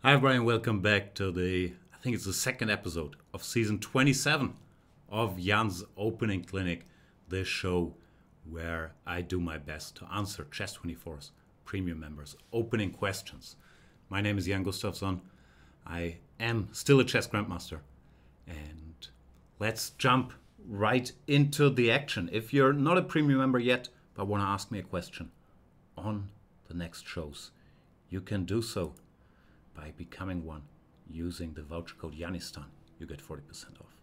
Hi everybody and welcome back to I think it's the second episode of season 27 of Jan's Opening Clinic, this show where I do my best to answer Chess24's premium members' opening questions. My name is Jan Gustafsson. I am still a chess grandmaster, and let's jump right into the action. If you're not a premium member yet but want to ask me a question on the next shows, you can do so by becoming one using the voucher code Yanistan. You get 40% off.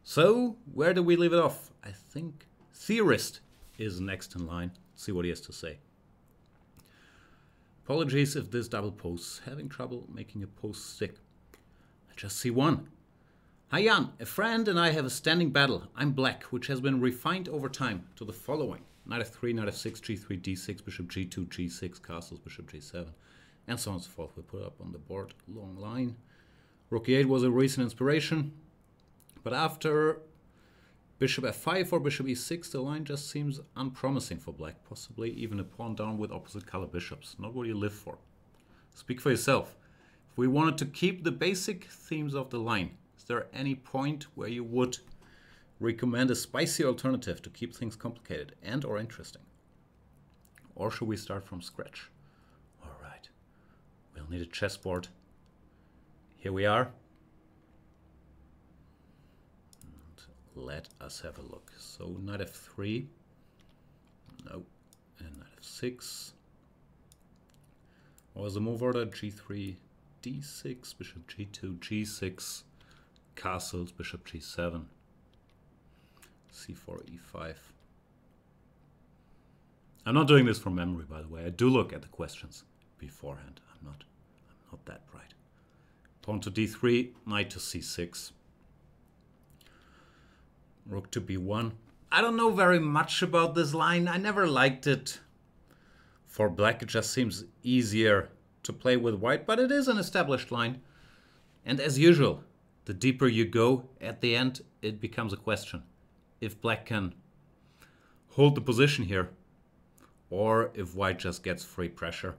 So, where do we leave it off? I think Theorist is next in line. Let's see what he has to say. Apologies if this double posts. Having trouble making a post stick. I just see one. Hi Jan, a friend and I have a standing battle. I'm black, which has been refined over time to the following. Knight f3, knight f6, g3, d6, bishop g2, g6, castles, bishop g7. And so on and so forth. We put it up on the board, long line. Rook e8 was a recent inspiration. But after bishop f5 or bishop e6, the line just seems unpromising for black. Possibly even a pawn down with opposite color bishops. Not what you live for. Speak for yourself. If we wanted to keep the basic themes of the line, is there any point where you would recommend a spicy alternative to keep things complicated and or interesting? Or should we start from scratch? We'll need a chessboard. Here we are. And let us have a look. So knight f3. No. And knight f6. What was the move order? g3, d6, bishop g2, g6, castles, bishop g7, c4, e5. I'm not doing this from memory, by the way. I do look at the questions beforehand. I'm not that bright. Pawn to d3, knight to c6, rook to b1. I don't know very much about this line. I never liked it. For black, it just seems easier to play with white, but it is an established line. And as usual, the deeper you go, at the end, it becomes a question. If black can hold the position here, or if white just gets free pressure.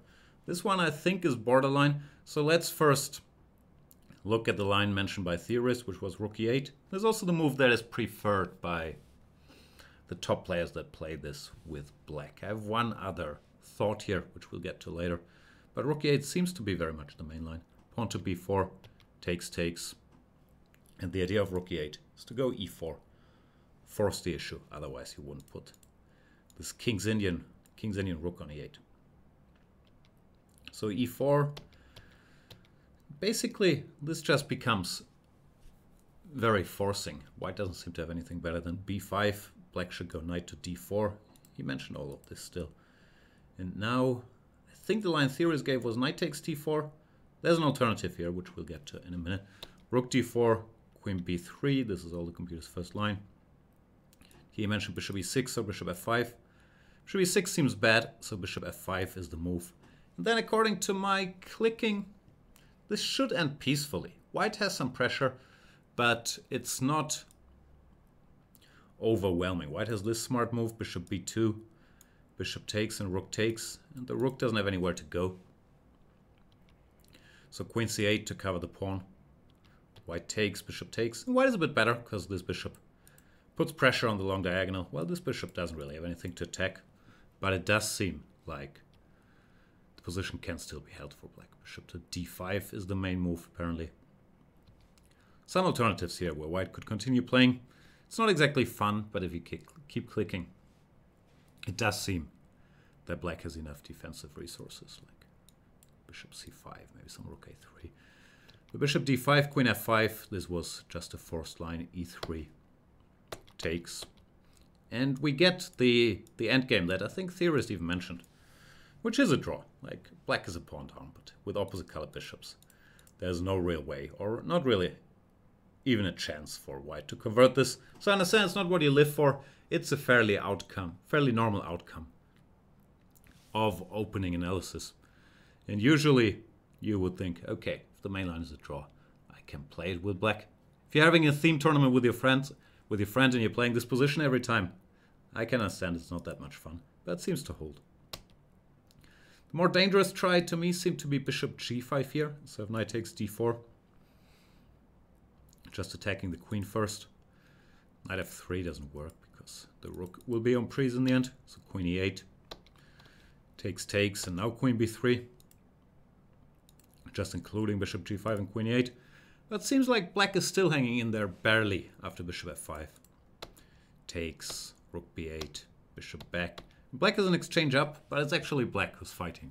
This one I think is borderline. So let's first look at the line mentioned by Theorist, which was rook e8. There's also the move that is preferred by the top players that play this with black. I have one other thought here, which we'll get to later. But rook e8 seems to be very much the main line. Pawn to b4, takes. And the idea of rook e8 is to go e4. Force the issue, otherwise you wouldn't put this King's Indian rook on e8. So e4, basically this just becomes very forcing. White doesn't seem to have anything better than b5. Black should go knight to d4. He mentioned all of this still. And now, I think the line Theorist gave was knight takes d4. There's an alternative here, which we'll get to in a minute. Rook d4, queen b3. This is all the computer's first line. He mentioned bishop e6, so bishop f5. Bishop e6 seems bad, so bishop f5 is the move. And then according to my clicking, this should end peacefully. White has some pressure, but it's not overwhelming. White has this smart move, bishop b2, bishop takes and rook takes, and the rook doesn't have anywhere to go. So queen c8 to cover the pawn. White takes, bishop takes. And white is a bit better because this bishop puts pressure on the long diagonal. Well, this bishop doesn't really have anything to attack, but it does seem like position can still be held for black. Bishop to d5 is the main move, apparently. Some alternatives here where white could continue playing. It's not exactly fun, but if you keep clicking, it does seem that black has enough defensive resources, like bishop c5, maybe some rook a3. The bishop d5, queen f5, this was just a forced line, e3 takes. And we get the endgame that I think Theorist even mentioned, which is a draw. Like, black is a pawn down, but with opposite color bishops, there's no real way, or not really even a chance for white to convert this. So I understand it's not what you live for. It's a fairly normal outcome of opening analysis. And usually you would think, okay, if the main line is a draw, I can play it with black. If you're having a theme tournament with your friend and you're playing this position every time, I can understand it's not that much fun, but it seems to hold. The more dangerous try to me seemed to be bishop g5 here. So if knight takes d4, just attacking the queen first. Knight f3 doesn't work because the rook will be on prise in the end. So queen e8 takes, and now queen b3. Just including bishop g5 and queen e8. But it seems like black is still hanging in there barely after bishop f5. Takes, rook b8, bishop back. Black is an exchange up, but it's actually black who's fighting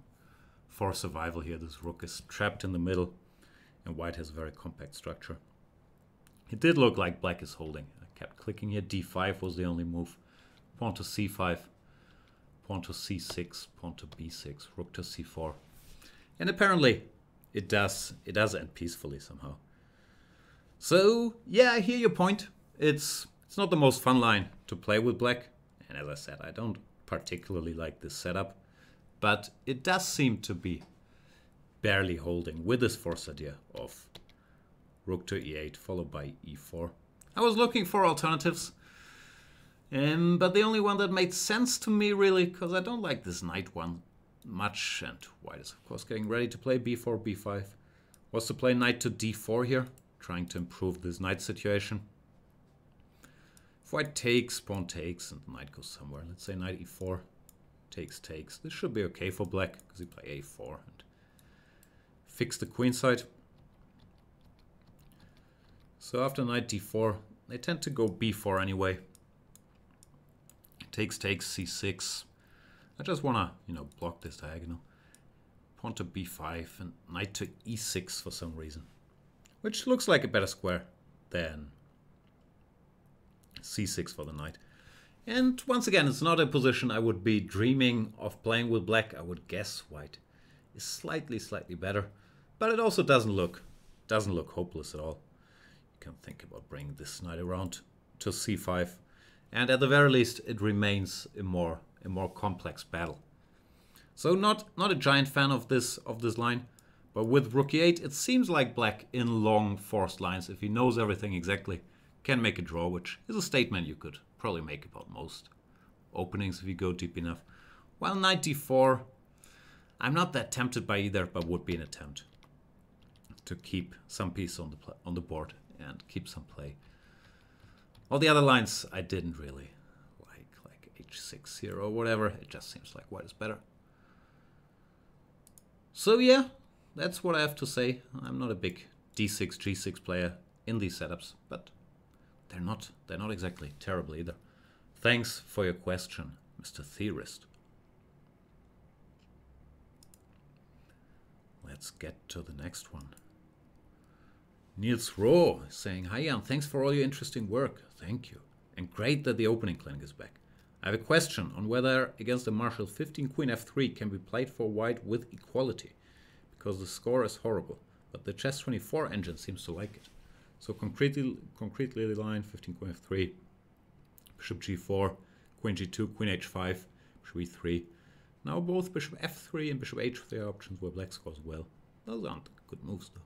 for survival here. This rook is trapped in the middle, and white has a very compact structure. It did look like black is holding. I kept clicking here. d5 was the only move. Pawn to c5, pawn to c6, pawn to b6, rook to c4. And apparently it does end peacefully somehow. So yeah, I hear your point. It's not the most fun line to play with black. And as I said, I don't particularly like this setup, but it does seem to be barely holding with this forced idea of rook to e8 followed by e4. I was looking for alternatives, but the only one that made sense to me really, because I don't like this knight one much, and white is of course getting ready to play b4, b5, was to play knight to d4 here, trying to improve this knight situation. If white takes, pawn takes, and the knight goes somewhere. Let's say knight e4, takes. This should be okay for black, because he play a4 and fix the queen side. So after knight d4, they tend to go b4 anyway. Takes, c6. I just want to, block this diagonal. Pawn to b5 and knight to e6 for some reason, which looks like a better square than c6 for the knight. And once again, it's not a position I would be dreaming of playing with black. I would guess white is slightly better, but it also doesn't look hopeless at all. You can think about bringing this knight around to c5, and at the very least, it remains a more complex battle. So not a giant fan of this line, but with rook e8, it seems like black in long forced lines, if he knows everything exactly, can make a draw, which is a statement you could probably make about most openings if you go deep enough. While knight d4, I'm not that tempted by either, but would be an attempt to keep some piece on the board and keep some play. All the other lines I didn't really like h6 here or whatever. It just seems like white is better. So yeah, that's what I have to say. I'm not a big d6, g6 player in these setups, but they're not exactly terrible either. Thanks for your question, Mr. Theorist. Let's get to the next one. Niels Rowe saying, "Hi Jan, thanks for all your interesting work." Thank you. And great that the opening clinic is back. I have a question on whether against the Marshall 15 Queen f3 can be played for white with equality, because the score is horrible, but the Chess24 engine seems to like it. So concretely the line 15 Queen f3, Bishop g4, Queen g2, Queen h5, Bishop e3. Now both Bishop f3 and Bishop h3 are options where black scores well. Those aren't good moves though.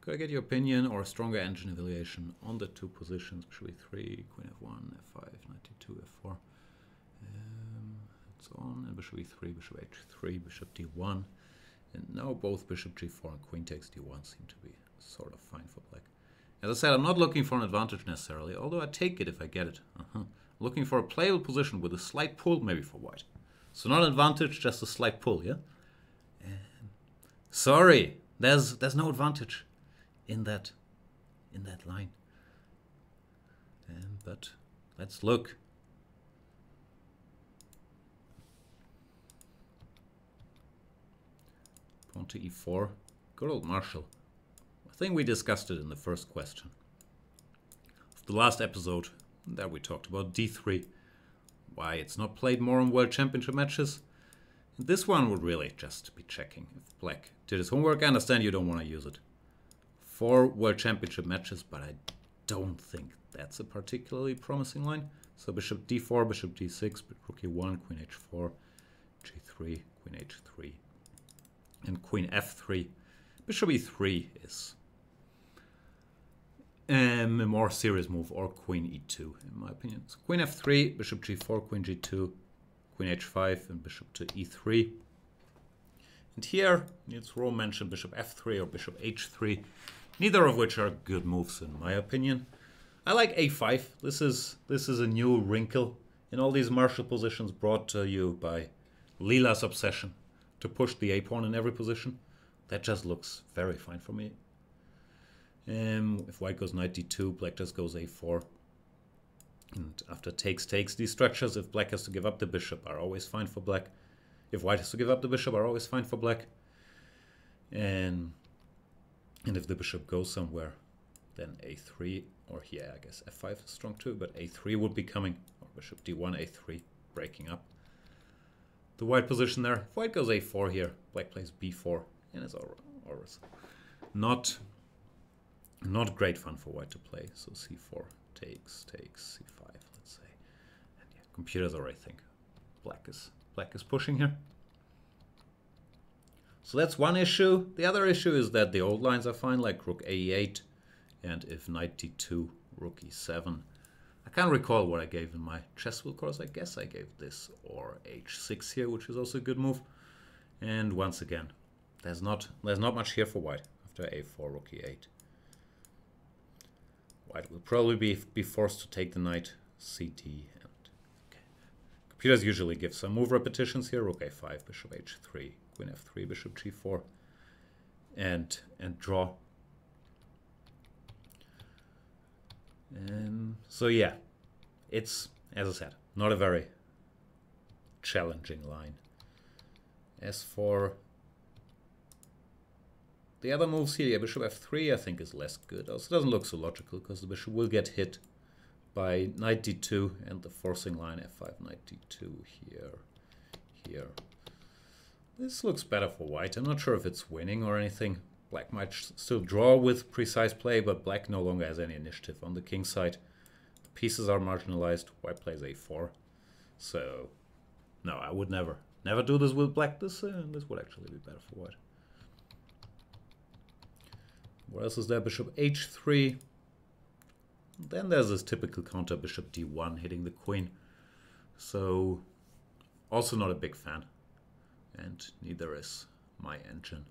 Could I get your opinion or a stronger engine evaluation on the two positions? Bishop e3, Queen f1, f5, knight d2, f4, and so on. And Bishop e3, Bishop h3, Bishop d1. And now both Bishop g4 and Queen takes d1 seem to be sort of fine for black. As I said, I'm not looking for an advantage necessarily, although I take it if I get it. Looking for a playable position with a slight pull maybe for white. So not an advantage, just a slight pull, yeah? Sorry, there's no advantage in that line. But let's look. Pawn to e4. Good old Marshall. I think we discussed it in the first question of the last episode that we talked about d3. Why it's not played more in World Championship matches. And this one would really just be checking if black did his homework. I understand you don't want to use it for World Championship matches, but I don't think that's a particularly promising line. So Bishop d4, Bishop d6, Rook e1, Queen h4, g3, Queen h3, and Queen f3. Bishop e3 is a more serious move, or Queen e2 in my opinion. So Queen f3, Bishop g4, Queen g2, Queen h5, and Bishop to e3. And here, it's Ro mentioned bishop f3 or bishop h3, neither of which are good moves in my opinion. I like a5. This is a new wrinkle in all these martial positions brought to you by Leela's obsession to push the a-pawn in every position. That just looks very fine for me. If white goes knight d2, black just goes a4. And after takes, these structures, if black has to give up the bishop, are always fine for black. If white has to give up the bishop, are always fine for black. And if the bishop goes somewhere, then a3, or here I guess f5 is strong too, but a3 would be coming, or bishop d1, a3, breaking up the white position there. If white goes a4 here, black plays b4, and it's always not great fun for white to play. So c4 takes, c5, let's say. And yeah, computers already think black is pushing here. So that's one issue. The other issue is that the old lines are fine, like rook a8, and if knight d2, rook e7. I can't recall what I gave in my chess wheel course. I guess I gave this or h6 here, which is also a good move. And once again, there's not much here for white after a4, rook e8. White will probably be forced to take the knight, cd, and okay. Computers usually give some move repetitions here, rook a5, bishop h3, queen f3, bishop g4, and draw. So yeah, it's, as I said, not a very challenging line. As for the other moves here, yeah, bishop f3 I think is less good. Also doesn't look so logical because the bishop will get hit by knight d2 and the forcing line f5, knight d2 here. This looks better for white. I'm not sure if it's winning or anything. Black might still draw with precise play, but black no longer has any initiative on the king side. The pieces are marginalized. White plays a4. So, no, I would never do this with black. This would actually be better for white. What else is there? Bishop h3. Then there's this typical counter, bishop d1, hitting the queen. So, also not a big fan. And neither is my engine.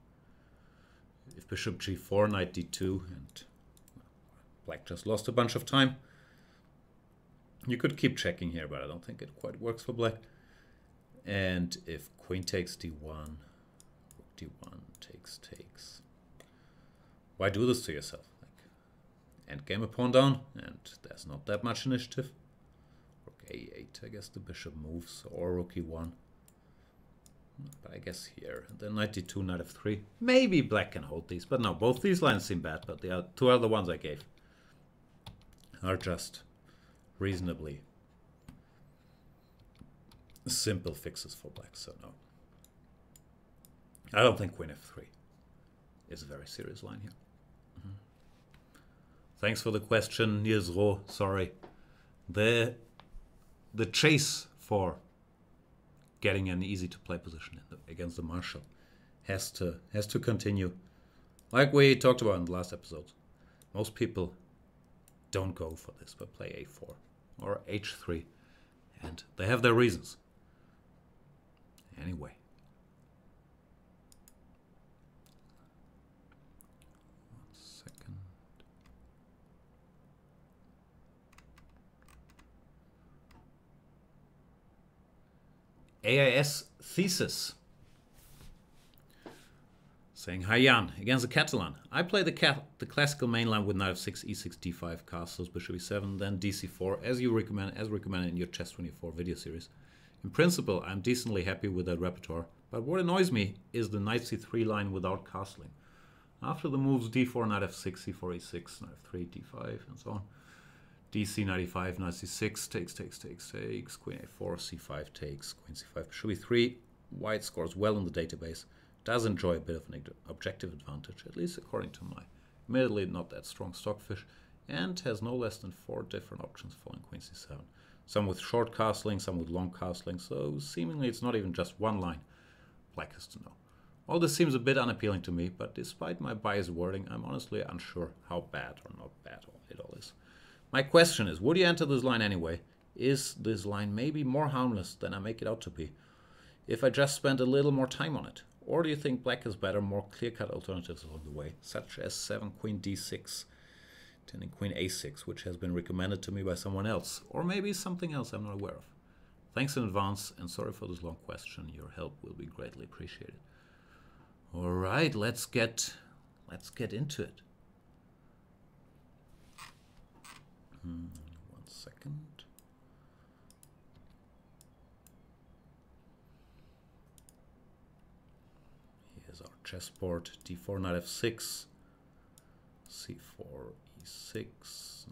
If bishop g4, knight d2, and black just lost a bunch of time. You could keep checking here, but I don't think it quite works for black. And if queen takes d1, rook d1, takes. Why do this to yourself? Like, endgame a pawn down, and there's not that much initiative. Rook a8, I guess the bishop moves, or rook e1. But I guess here, then knight d2, knight f3. Maybe black can hold these, but no, both these lines seem bad, but the two other ones I gave are just reasonably simple fixes for black, so no. I don't think queen f3 is a very serious line here. Thanks for the question, Niels Roh. Sorry. The chase for getting an easy to play position against the marshal has to continue. Like we talked about in the last episode, most people don't go for this but play a4 or h3, and they have their reasons. Anyway, AIS Thesis saying, hi Jan, against the Catalan. I play the classical main line with knight f6, e6, d5, castles, bishop e7, then dc4, as recommended in your Chess 24 video series. In principle, I'm decently happy with that repertoire, but what annoys me is the knight c3 line without castling. After the moves d4, knight f6, c4, e6, knight f3, d5, and so on, dc, knight e5, knight c6, takes, queen a4, c5 takes, queen c5, bishop e3. White scores well in the database, does enjoy a bit of an objective advantage, at least according to my admittedly not that strong stockfish, and has no less than 4 different options following queen c7. Some with short castling, some with long castling, so seemingly it's not even just one line black has to know. All this seems a bit unappealing to me, but despite my biased wording, I'm honestly unsure how bad or not bad it all is. My question is, would you enter this line anyway? Is this line maybe more harmless than I make it out to be if I just spend a little more time on it? Or do you think black is better, more clear-cut alternatives along the way, such as 7 queen d6, 10 and queen a6, which has been recommended to me by someone else, or maybe something else I'm not aware of. Thanks in advance, and sorry for this long question. Your help will be greatly appreciated. All right, let's get into it. 1 second. Here's our chessboard. d4, knight f6, c4, e6,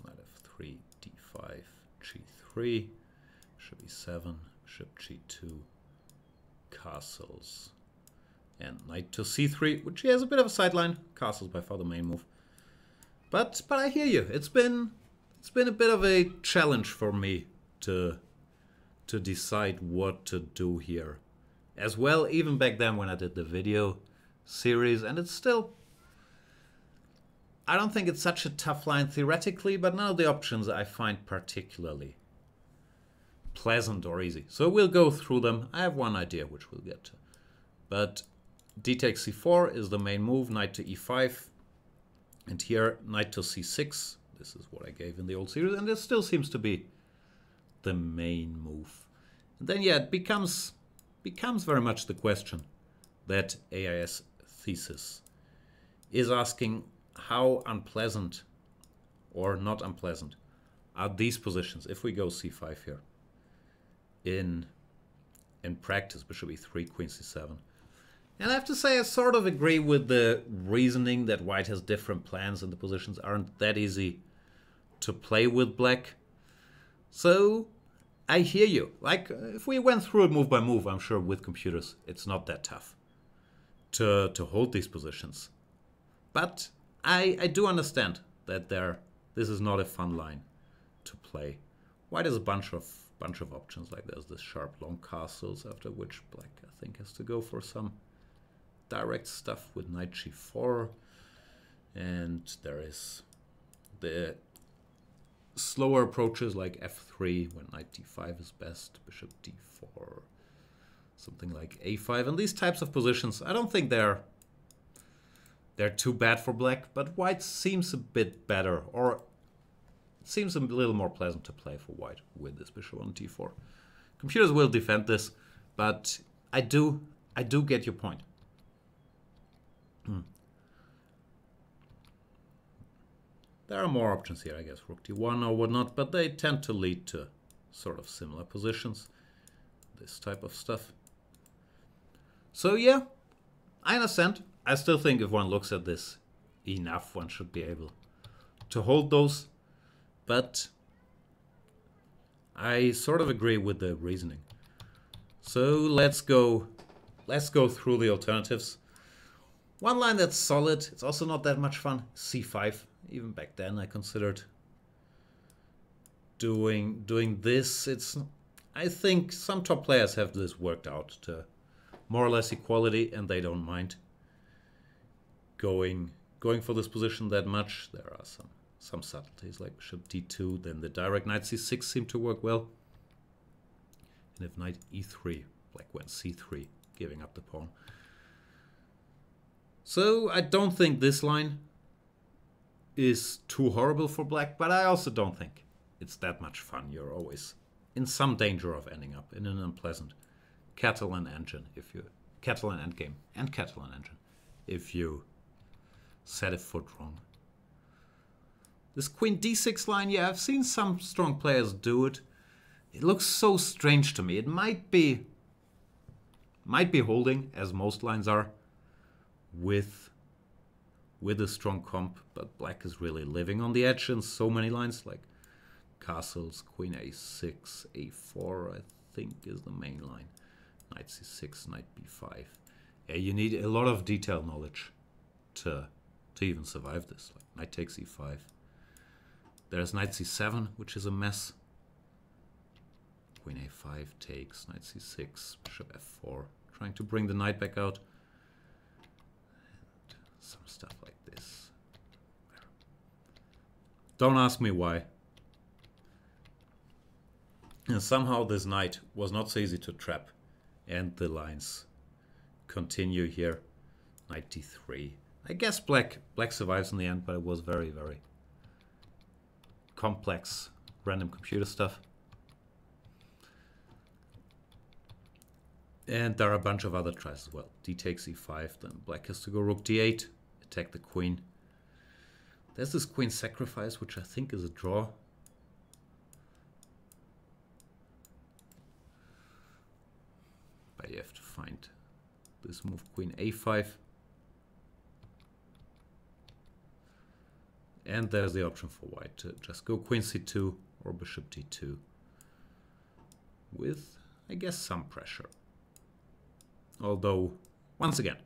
knight f3, d5, g3, bishop e7, bishop g2, castles, and knight to c3, which has a bit of a sideline. Castles by far the main move. But I hear you. It's been a bit of a challenge for me to decide what to do here. As well, even back then when I did the video series, and it's still, I don't think it's such a tough line theoretically, but none of the options I find particularly pleasant or easy. So we'll go through them. I have one idea which we'll get to. But d takes c4 is the main move, knight to e5, and here knight to c6. This is what I gave in the old series, and this still seems to be the main move. And then, yeah, it becomes very much the question that AIS thesis is asking: how unpleasant or not unpleasant are these positions if we go c5 here in practice? Bishop e3, queen c7. And I have to say I sort of agree with the reasoning that white has different plans and the positions aren't that easy to play with black. So I hear you. Like, if we went through it move by move, I'm sure with computers it's not that tough to hold these positions. But I do understand that this is not a fun line to play. White has a bunch of options. Like, there's this sharp long castles, after which black I think has to go for some direct stuff with knight g4, and there is the slower approaches like f3 when knight d5 is best, bishop d4, something like a5, and these types of positions I don't think they're too bad for black, but white seems a bit better, or it seems a little more pleasant to play for white with this bishop on d4. Computers will defend this, but I do get your point. There are more options here, I guess, rook d1 or whatnot, but they tend to lead to sort of similar positions, this type of stuff. So yeah, I understand. I still think if one looks at this enough, one should be able to hold those, but I sort of agree with the reasoning. So let's go through the alternatives. One line that's solid, it's also not that much fun, c5. Even back then I considered doing this. I think some top players have this worked out to more or less equality, and they don't mind going for this position that much. There are some subtleties like bishop d2, then the direct knight c6 seem to work well. And if knight e3, black went c3, giving up the pawn. So I don't think this line is too horrible for black, but I also don't think it's that much fun. You're always in some danger of ending up in an unpleasant Catalan engine Catalan endgame and Catalan engine if you set a foot wrong. This queen d6 line, yeah, I've seen some strong players do it. It looks so strange to me. It might be holding, as most lines are, with a strong comp, but black is really living on the edge in so many lines, like castles, queen a6, a4 I think is the main line, knight c6, knight b5. Yeah, you need a lot of detail knowledge to even survive this. Like knight takes e5. There's knight c7, which is a mess. Queen a5 takes, knight c6, bishop f4, trying to bring the knight back out. And some stuff like this. Don't ask me why. And somehow this knight was not so easy to trap, and the lines continue here. Knight d3. I guess black survives in the end, but it was very, very complex random computer stuff. And there are a bunch of other tries as well. D takes e5, then black has to go rook d8, attack the queen. There's this queen sacrifice, which I think is a draw. But you have to find this move, queen a5. And there's the option for white to just go queen c2 or bishop d2 with, I guess, some pressure. Although, once again,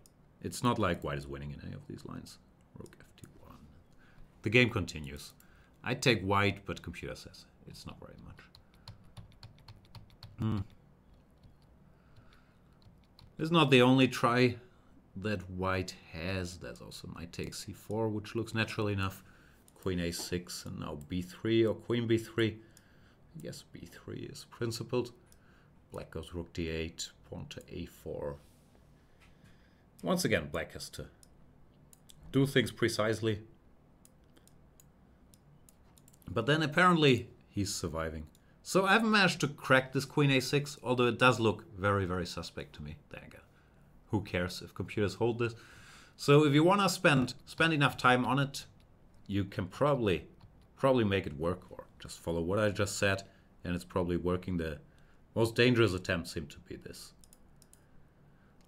it's not like white is winning in any of these lines. Rook fd1. The game continues. I take white, but computer says it's not very much. It's not the only try that white has. There's also knight takes c4, which looks natural enough. Queen a6 and now b3 or queen b3. I guess b3 is principled. Black goes rook d8, pawn to a4. Once again, black has to do things precisely. But then apparently he's surviving. So I haven't managed to crack this queen a6, although it does look very, very suspect to me. There you go. Who cares if computers hold this? So if you want to spend enough time on it, you can probably make it work, or just follow what I just said, and it's probably working. The most dangerous attempts seem to be this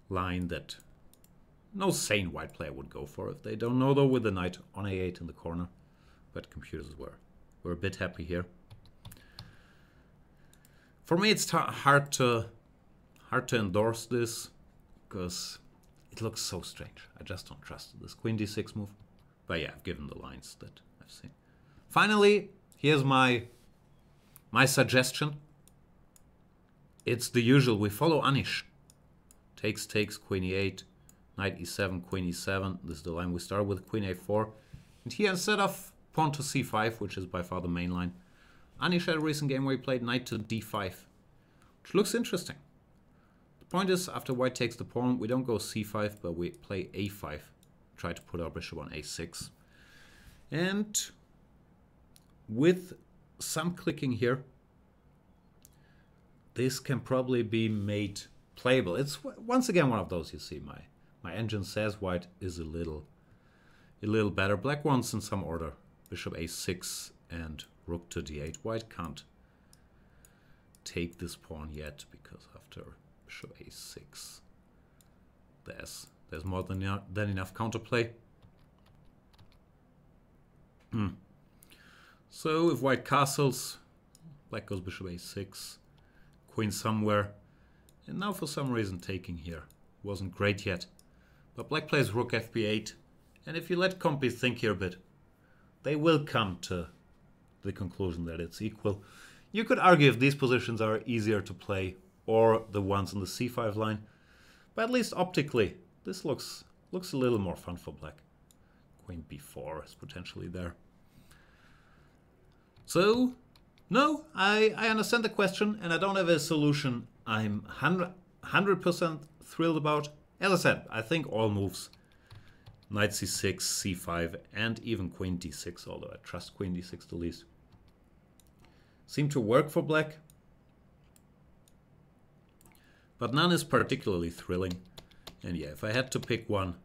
line that no sane white player would go for if they don't know, though, with the knight on a8 in the corner. But computers were a bit happy here. For me, it's hard to endorse this because it looks so strange. I just don't trust this queen d6 move. But yeah, I've given the lines that I've seen. Finally, here's my suggestion. It's the usual. We follow Anish. Takes, queen e8, knight e7, queen e7. This is the line we start with, queen a4. And here, instead of pawn to c5, which is by far the main line, Anish had a recent game where he played knight to d5, which looks interesting. The point is, after white takes the pawn, we don't go c5, but we play a5. Try to put our bishop on a6. And with some clicking here, this can probably be made playable. It's once again one of those, you see, my engine says white is a little better. Black wants in some order. Bishop a6 and rook to d8. White can't take this pawn yet because after bishop a6 there's more than enough counterplay. So if white castles, black goes bishop a6, queen somewhere, and now for some reason taking here wasn't great yet. But black plays rook fb8, and if you let compy think here a bit, they will come to the conclusion that it's equal. You could argue if these positions are easier to play or the ones on the c5 line, but at least optically this looks a little more fun for black. Queen b4 is potentially there. So, no, I understand the question, and I don't have a solution I'm 100% thrilled about. As I said, I think all moves, knight c6, c5, and even queen d6, although I trust queen d6 the least, seem to work for black. But none is particularly thrilling. And yeah, if I had to pick one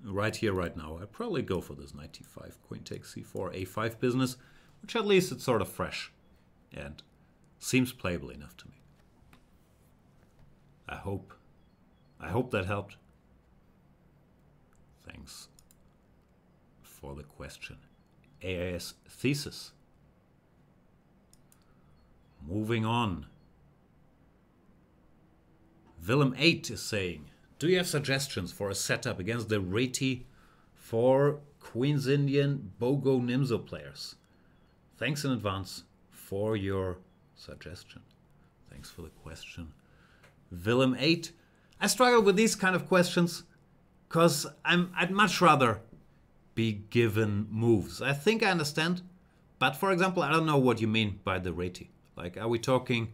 right here, right now, I'd probably go for this knight d5, queen takes c4, a5 business, which at least it's sort of fresh and seems playable enough to me. I hope that helped. Thanks for the question. AIS thesis. Moving on. Willem8 is saying, do you have suggestions for a setup against the Reti for Queen's Indian Bogo Nimzo players? Thanks in advance for your suggestion. Thanks for the question. Willem8. I struggle with these kind of questions because I'd much rather be given moves. I think I understand, but for example, I don't know what you mean by the Reti. Like, are we talking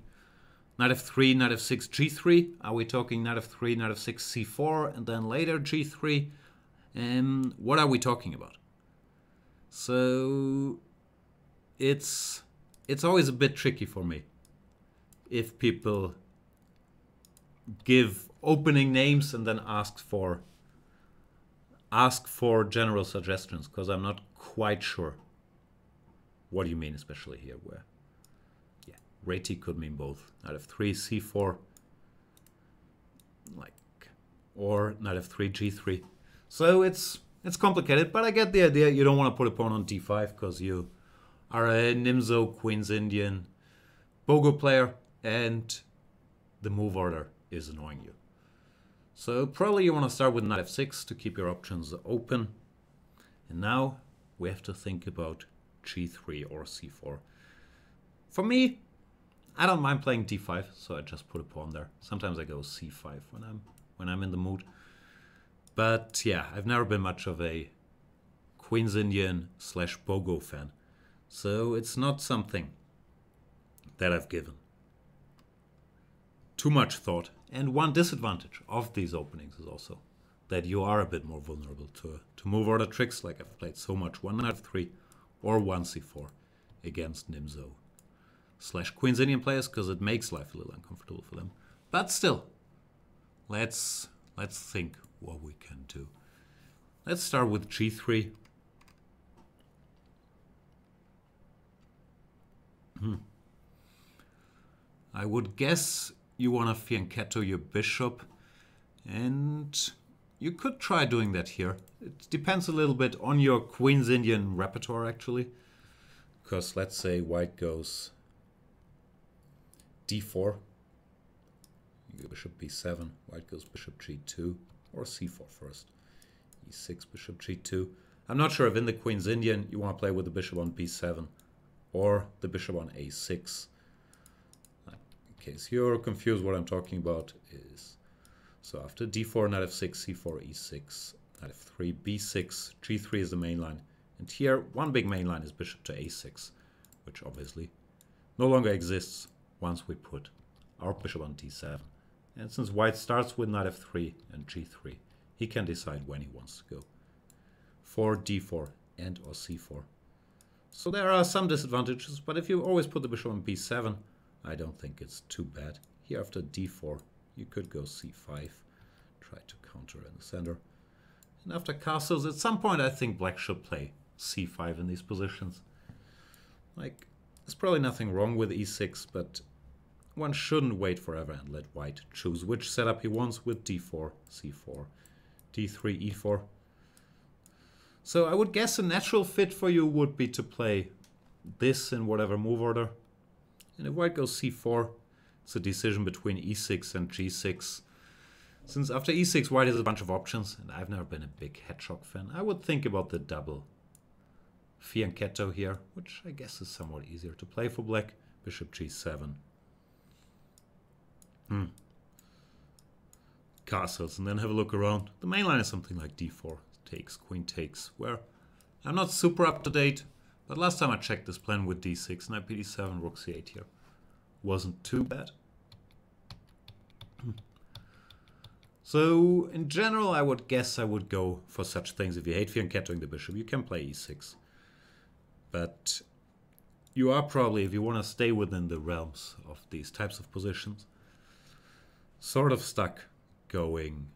Knight f3, knight f6, g3. Are we talking knight f3, knight f6, c4, and then later g3? What are we talking about? So it's always a bit tricky for me if people give opening names and then ask for general suggestions, because I'm not quite sure what do you mean, especially here where Reti could mean both. Knight f3, c4, or knight f3, g3. So it's complicated, but I get the idea. You don't want to put a pawn on d5 because you are a Nimzo, Queen's Indian, Bogo player, and the move order is annoying you. So probably you want to start with knight f6 to keep your options open. And now we have to think about g3 or c4. For me, I don't mind playing d5, so I just put a pawn there. Sometimes I go c5 when I'm in the mood. But yeah, I've never been much of a Queen's Indian / Bogo fan. So it's not something that I've given too much thought. And one disadvantage of these openings is also that you are a bit more vulnerable to move order tricks, like I've played so much 1 knight f3 or 1 c4 against Nimzo / Queen's Indian players, because it makes life a little uncomfortable for them. But still, let's think what we can do. Let's start with g3. I would guess you want to fianchetto your bishop, and you could try doing that here. It depends a little bit on your Queen's Indian repertoire, actually. Because let's say white goes d4, you go bishop b7, white goes bishop g2, or c4 first, e6, bishop g2. I'm not sure if in the Queen's Indian you want to play with the bishop on b7 or the bishop on a6. In case you're confused, what I'm talking about is, so after d4, knight f6, c4, e6, knight f3, b6, g3 is the main line. And here, one big main line is bishop to a6, which obviously no longer exists once we put our bishop on d7. And since white starts with knight f3 and g3, he can decide when he wants to go for d4 and or c4. So there are some disadvantages, but if you always put the bishop on b7, I don't think it's too bad. Here after d4, you could go c5, try to counter in the center. And after castles, at some point I think black should play c5 in these positions. Like, there's probably nothing wrong with e6, but one shouldn't wait forever and let white choose which setup he wants with d4, c4, d3, e4. So I would guess a natural fit for you would be to play this in whatever move order. And if white goes c4, it's a decision between e6 and g6. Since after e6, white has a bunch of options, and I've never been a big hedgehog fan, I would think about the double fianchetto here, which I guess is somewhat easier to play for black. Bishop g7. Castles, and then have a look around. The main line is something like d4 takes, queen takes, where I'm not super up to date, but last time I checked this plan with d6, knight bd7, rook c8 here wasn't too bad. So in general, I would guess I would go for such things. If you hate fianchettoing the bishop, you can play e6. But you are probably, if you want to stay within the realms of these types of positions, sort of stuck going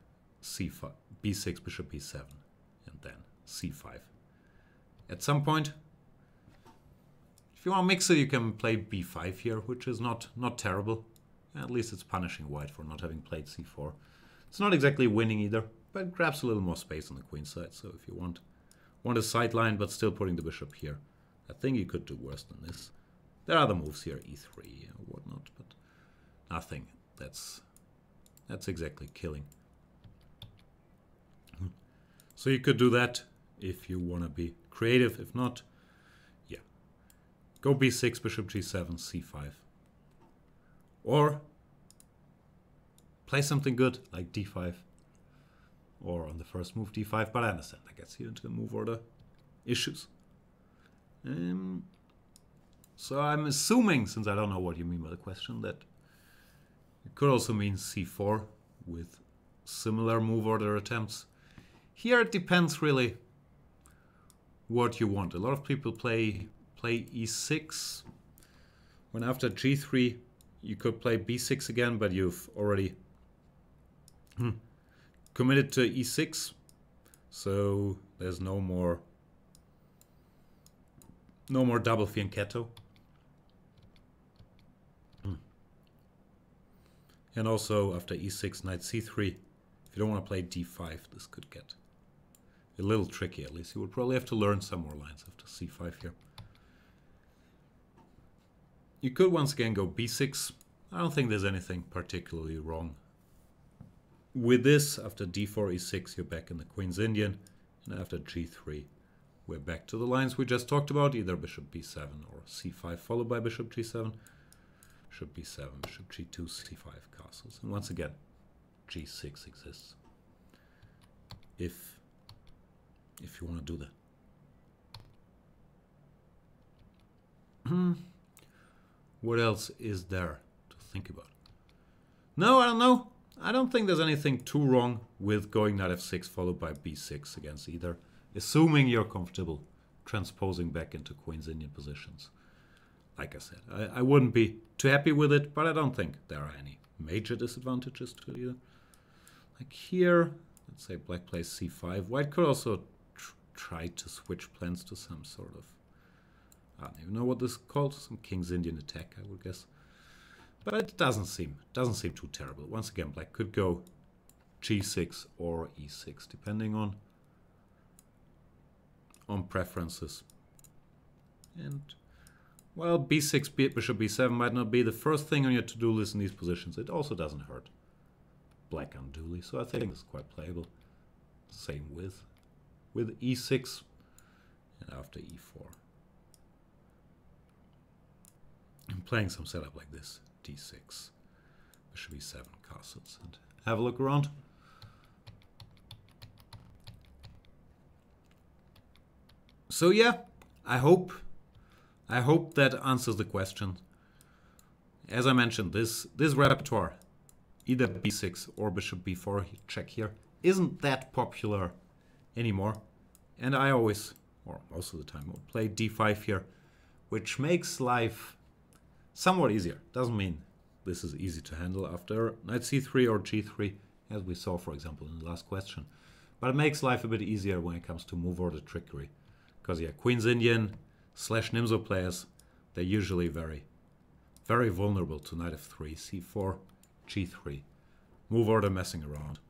c5, b6, bishop b7, and then c5. At some point, if you want to mix it, you can play b5 here, which is not terrible. At least it's punishing white for not having played c4. It's not exactly winning either, but it grabs a little more space on the queen side. So if you want a sideline but still putting the bishop here, I think you could do worse than this. There are other moves here, e3 or whatnot, but nothing that's exactly killing. So you could do that if you want to be creative. If not, yeah, go b6, bishop g7, c5. Or play something good like d5. Or on the first move d5, but I understand that gets you into the move order issues. So I'm assuming, since I don't know what you mean by the question, that It could also mean c4 with similar move order attempts. Here it depends really what you want. A lot of people play e6. When after g3 you could play b6 again, but you've already committed to e6. So there's no more double fianchetto. And also after e6, knight c3, if you don't want to play d5, this could get a little tricky. At least you would probably have to learn some more lines after c5 here. You could once again go b6. I don't think there's anything particularly wrong with this. After d4, e6, you're back in the Queen's Indian. And after g3, we're back to the lines we just talked about, either bishop b7 or c5 followed by bishop g7. Bishop b7, bishop g2, c5 castles. And once again, g6 exists. If you want to do that. What else is there to think about? No, I don't know. I don't think there's anything too wrong with going knight f6 followed by b6 against either, assuming you're comfortable transposing back into Queen's Indian positions. Like I said, I wouldn't be too happy with it, but I don't think there are any major disadvantages to it either. Like here, let's say black plays c5. White could also try to switch plans to some sort of, I don't even know what this is called, some King's Indian attack, I would guess. But it doesn't seem too terrible. Once again, black could go g6 or e6, depending on preferences. And well, b6, bishop b7 might not be the first thing on your to-do list in these positions. It also doesn't hurt black unduly, so I think it's quite playable. Same with e6 and after e4. I'm playing some setup like this. d6, bishop e7 castles, and have a look around. So yeah, I hope that answers the question. As I mentioned, this repertoire, either b6 or bishop b4, check here, isn't that popular anymore. And I always, or most of the time, will play d5 here, which makes life somewhat easier. Doesn't mean this is easy to handle after knight c3 or g3, as we saw, for example, in the last question. But it makes life a bit easier when it comes to move order trickery. Because, yeah, Queen's Indian / Nimzo players, they're usually very, very vulnerable to knight f3, c4, g3. Move order messing around.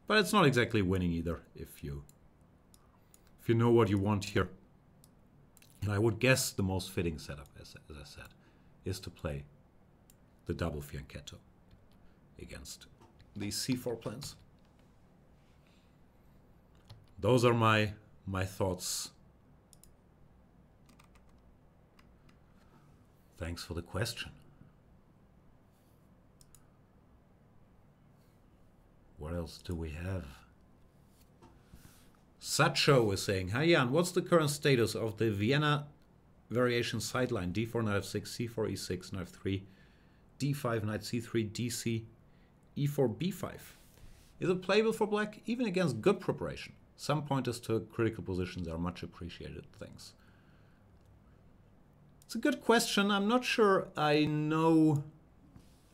But it's not exactly winning either if you know what you want here. And I would guess the most fitting setup, as I said, is to play the double fianchetto against these c4 plans. Those are my thoughts. Thanks for the question. What else do we have? Sacho is saying, hi Jan, what's the current status of the Vienna variation sideline? d4, knight f6, c4, e6, knight f3, d5, knight c3, dc, e4, b5. Is it playable for black? Even against good preparation. Some pointers to critical positions are much appreciated. Thanks. It's a good question. I'm not sure I know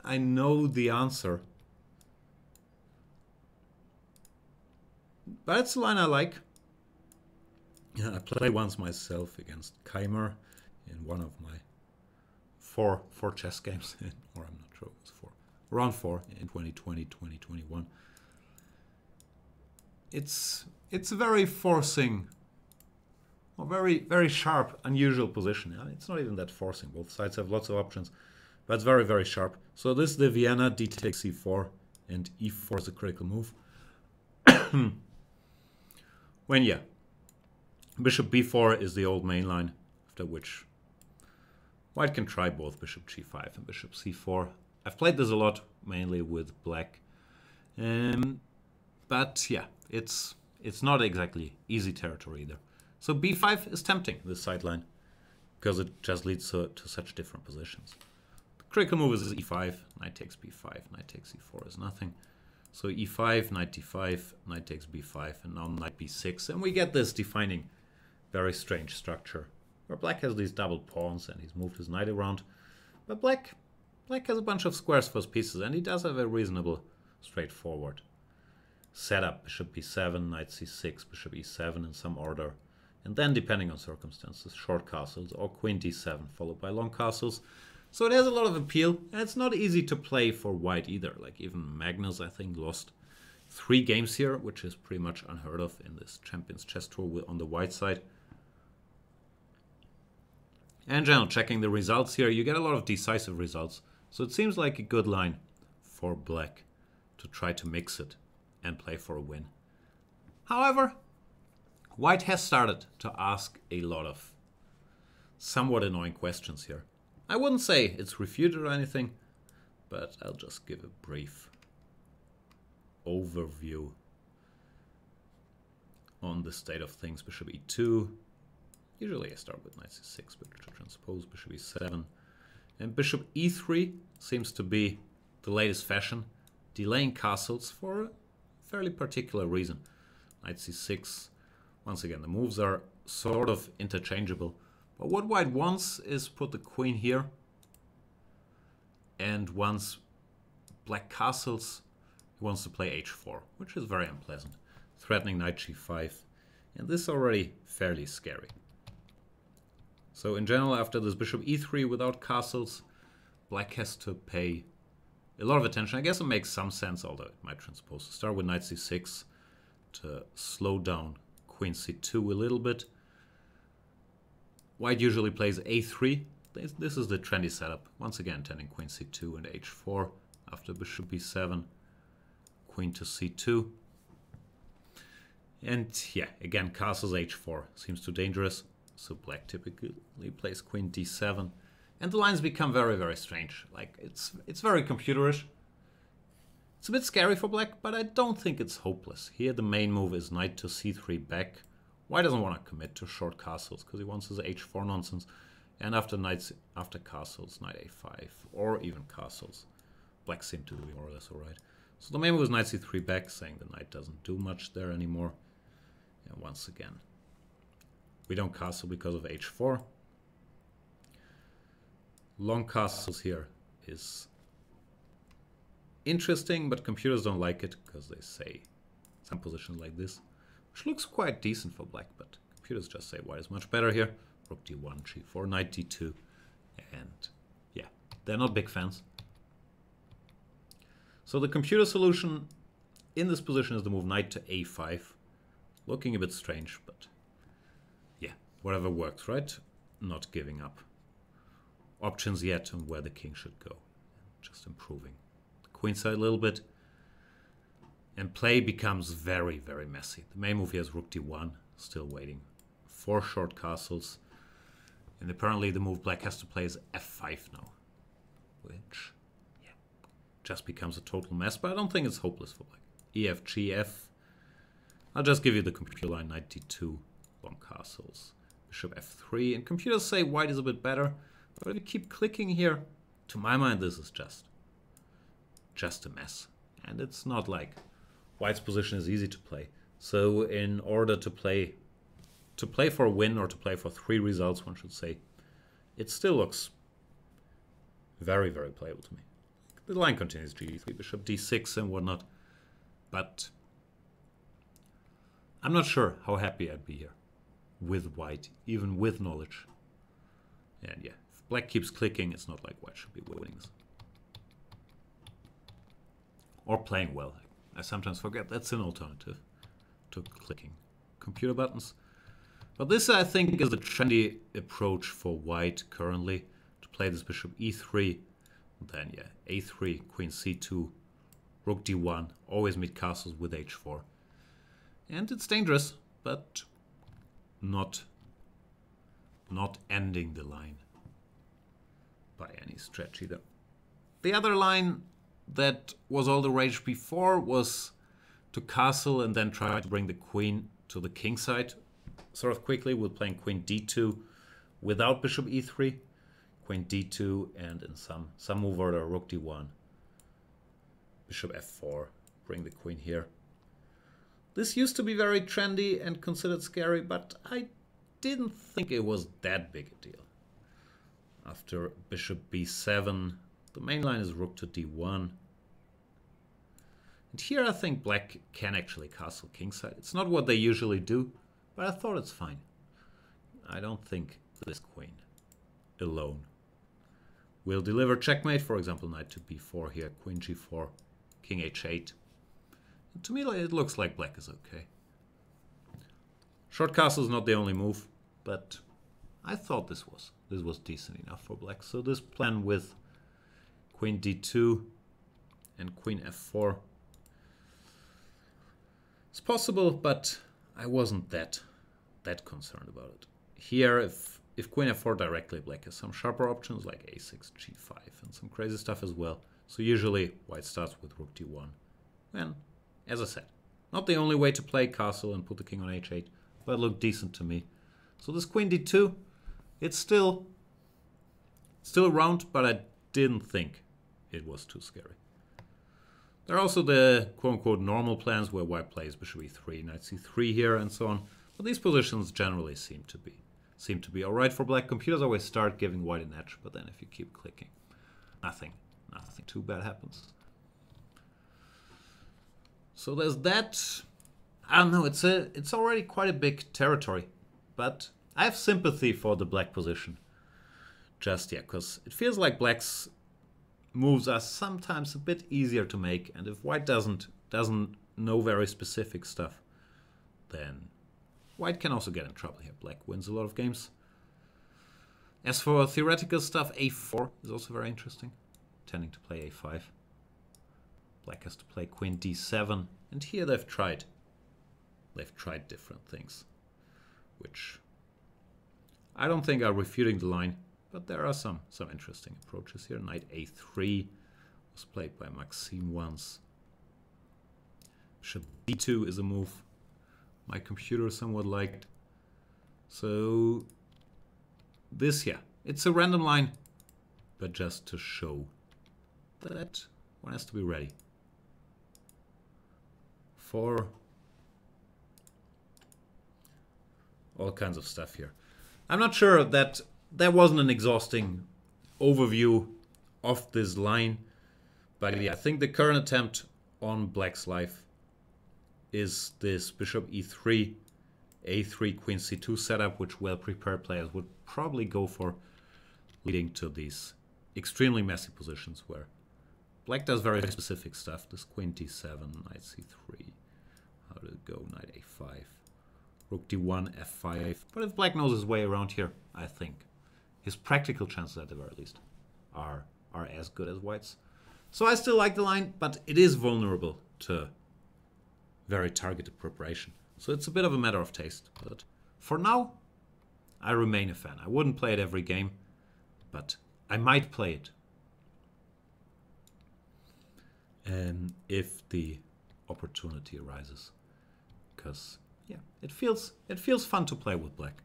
the answer. But it's a line I like. Yeah, I played once myself against Keimer in one of my four chess games, or I'm not sure it was four, around 4 in 2020, 2021. It's a very forcing, or very, very sharp, unusual position. It's not even that forcing. Both sides have lots of options, but it's very, very sharp. So this is the Vienna, d takes c4, and e4 is a critical move. When, yeah, bishop b4 is the old main line, after which white can try both bishop g5 and bishop c4. I've played this a lot, mainly with black. But yeah, it's not exactly easy territory either. So b5 is tempting, this sideline, because it just leads to such different positions. The Critical move is e5, knight takes b5, knight takes e4 is nothing. So e5, knight d5, knight takes b5, and now knight b6. And we get this defining very strange structure where black has these double pawns and he's moved his knight around. But black has a bunch of squares for his pieces, and he does have a reasonable, straightforward setup. Bishop b7, knight c6, bishop e7 in some order. And then, depending on circumstances, short castles or queen d7 followed by long castles. So it has a lot of appeal, and it's not easy to play for white either. Like even Magnus, I think, lost 3 games here, which is pretty much unheard of in this Champions Chess Tour on the white side. And in general, checking the results here, you get a lot of decisive results. So it seems like a good line for black to try to mix it and play for a win. However, white has started to ask a lot of somewhat annoying questions here. I wouldn't say it's refuted or anything, but I'll just give a brief overview on the state of things. Bishop e2. Usually I start with knight c6, but to transpose bishop e7. And bishop e3 seems to be the latest fashion, delaying castles for a fairly particular reason. Knight c6. Once again, the moves are sort of interchangeable. But what white wants is put the queen here. And once black castles, he wants to play h4, which is very unpleasant. Threatening knight g5. And this is already fairly scary. So in general, after this bishop e3 without castles, black has to pay a lot of attention. I guess it makes some sense, although it might transpose to start with knight c6 to slow down queen c2 a little bit. White usually plays a3. This is the trendy setup. Once again, tending queen c2 and h4 after bishop b7, queen to c2. And yeah, again, castles h4 seems too dangerous. So black typically plays queen d7. And the lines become very, very strange. Like, it's very computerish. It's a bit scary for black, but I don't think it's hopeless. Here the main move is knight to c3 back. White doesn't want to commit to short castles because he wants his h4 nonsense. And after castles, knight a5, or even castles, black seem to be more or less alright. So the main move is knight c3 back, saying the knight doesn't do much there anymore. And once again, we don't castle because of h4. Long castles here is interesting, but computers don't like it because they say some position like this, which looks quite decent for black, but computers just say white is much better here. Rook d1, g4, knight d2, and yeah, they're not big fans. So the computer solution in this position is the move knight to a5. Looking a bit strange, but yeah, whatever works, right? Not giving up options yet on where the king should go. Just improving the queen side a little bit. And play becomes very, very messy. The main move here is rook d1, still waiting for short castles. And apparently the move black has to play is f5 now, which yeah, just becomes a total mess, but I don't think it's hopeless for black. Ef, gf. I'll just give you the computer line, knight d2, long castles, bishop f3, and computers say white is a bit better, but if you keep clicking here, to my mind this is just a mess. And it's not like white's position is easy to play. So in order to play for a win, or to play for 3 results, one should say, it still looks very, very playable to me. The line continues g3, bishop d6 and whatnot, but I'm not sure how happy I'd be here with white, even with knowledge. And yeah, if black keeps clicking, it's not like white should be winning this. Or playing well. I sometimes forget that's an alternative to clicking computer buttons. But this, I think, is the trendy approach for white currently, to play this bishop e3, then yeah, a3, queen c2, rook d1, always meet castles with h4. And it's dangerous, but not ending the line by any stretch either. The other line that was all the rage before was to castle and then try to bring the queen to the king side sort of quickly with playing queen d2 without bishop e3. Queen d2, and in some move order, rook d1, bishop f4, bring the queen here. This used to be very trendy and considered scary, but I didn't think it was that big a deal. After bishop b7, the main line is rook to d1. And here I think black can actually castle kingside. It's not what they usually do, but I thought it's fine. I don't think this queen alone will deliver checkmate. For example, knight to b4 here, queen g4, king h8. And to me, it looks like black is okay. Short castle is not the only move, but I thought this was decent enough for black. So this plan with queen d2 and queen f4, it's possible, but I wasn't that concerned about it. Here, if queen f4 directly, black has some sharper options like a6, g5, and some crazy stuff as well. So usually white starts with rook d1. And as I said, not the only way to play castle and put the king on h8, but it looked decent to me. So this queen d2, it's still around, but I didn't think it was too scary. There are also the quote-unquote normal plans where white plays bishop e3, knight c3 here, and so on. But these positions generally seem to be all right for black. Computers always start giving white an edge, but then if you keep clicking, nothing too bad happens. So there's that. I don't know. It's already quite a big territory, but I have sympathy for the black position. Just because it feels like black's moves are sometimes a bit easier to make, and if white doesn't know very specific stuff, then white can also get in trouble here. Black wins a lot of games. As for theoretical stuff, a4 is also very interesting, tending to play a5. Black has to play queen d7, and here they've tried different things, which I don't think are refuting the line. But there are some interesting approaches here. Knight a3 was played by Maxime once. Bishop d2 is a move my computer somewhat liked. So this here, it's a random line, but just to show that one has to be ready for all kinds of stuff here. I'm not sure that wasn't an exhausting overview of this line, but yeah, I think the current attempt on black's life is this bishop e3, a3, queen c2 setup, which well-prepared players would probably go for, leading to these extremely messy positions where black does very specific stuff. This queen d7, knight c3, how did it go? Knight a5, rook d1, f5. But if black knows his way around here, I think his practical chances at the very least are as good as white's. So I still like the line, but it is vulnerable to very targeted preparation. So it's a bit of a matter of taste. But for now, I remain a fan. I wouldn't play it every game, but I might play it if the opportunity arises. Because yeah, it feels fun to play with black.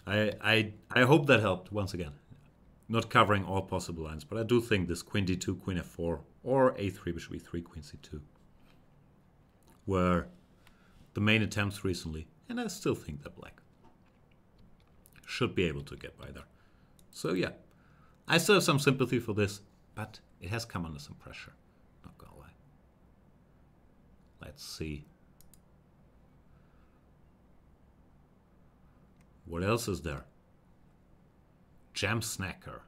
I hope that helped once again. Not covering all possible lines, but I do think this queen d2, queen f4, or a3, bishop e3, queen c2 were the main attempts recently, and I still think that black should be able to get by there. So yeah, I still have some sympathy for this, but it has come under some pressure, not gonna lie. Let's see. What else is there? Jam Snacker.